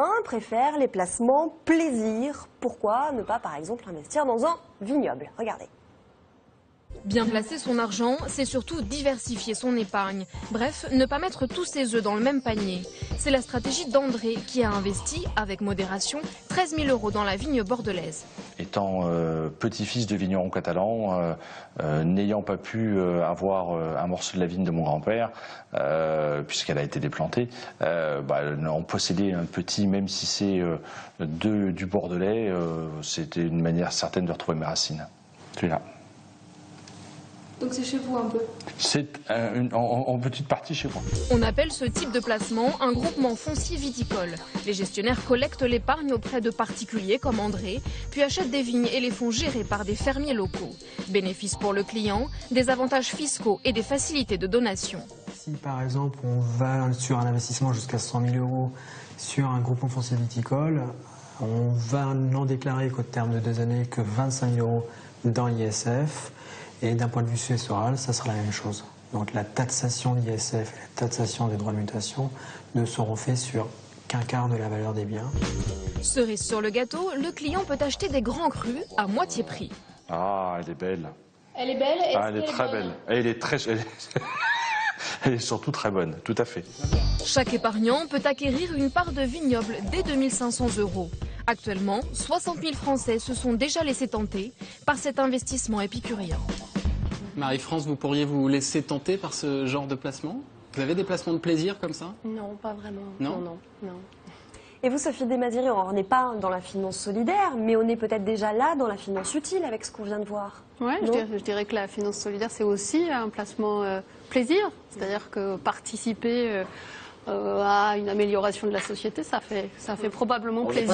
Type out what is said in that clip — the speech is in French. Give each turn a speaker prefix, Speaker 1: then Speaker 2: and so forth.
Speaker 1: Un préfère les placements plaisir. Pourquoi ne pas, par exemple, investir dans un vignoble? Regardez.
Speaker 2: Bien placer son argent, c'est surtout diversifier son épargne. Bref, ne pas mettre tous ses œufs dans le même panier. C'est la stratégie d'André qui a investi, avec modération, 13 000 € dans la vigne bordelaise.
Speaker 3: Étant petit-fils de vigneron catalan, n'ayant pas pu avoir un morceau de la vigne de mon grand-père, puisqu'elle a été déplantée, en posséder un petit, même si c'est du Bordelais, c'était une manière certaine de retrouver mes racines. Celui-là.
Speaker 4: Donc c'est chez vous un peu?
Speaker 3: C'est en petite partie chez moi.
Speaker 2: On appelle ce type de placement un groupement foncier viticole. Les gestionnaires collectent l'épargne auprès de particuliers comme André, puis achètent des vignes et les font gérer par des fermiers locaux. Bénéfice pour le client, des avantages fiscaux et des facilités de donation.
Speaker 5: Si par exemple on va sur un investissement jusqu'à 100 000 € sur un groupement foncier viticole, on va n'en déclarer qu'au terme de 2 années que 25 000 € dans l'ISF. Et d'un point de vue successoral, ça sera la même chose. Donc la taxation de l'ISF et la taxation des droits de mutation ne seront faits sur qu'un quart de la valeur des biens.
Speaker 2: Cerise sur le gâteau, le client peut acheter des grands crus à moitié prix.
Speaker 3: Ah, elle est belle.
Speaker 4: Elle est belle?
Speaker 3: Elle est très belle. Elle est surtout très bonne, tout à fait.
Speaker 2: Chaque épargnant peut acquérir une part de vignoble dès 2 500 €. Actuellement, 60 000 Français se sont déjà laissés tenter par cet investissement épicurien.
Speaker 6: Marie-France, vous pourriez vous laisser tenter par ce genre de placement? Vous avez des placements de plaisir comme ça?
Speaker 4: Non, pas vraiment.
Speaker 6: Non.
Speaker 4: Non.
Speaker 1: Et vous, Sophie Desmazières, on n'est pas dans la finance solidaire, mais on est peut-être déjà là dans la finance utile avec ce qu'on vient de voir.
Speaker 4: Ouais, je dirais que la finance solidaire, c'est aussi un placement plaisir. C'est-à-dire que participer à une amélioration de la société, ça fait probablement plaisir.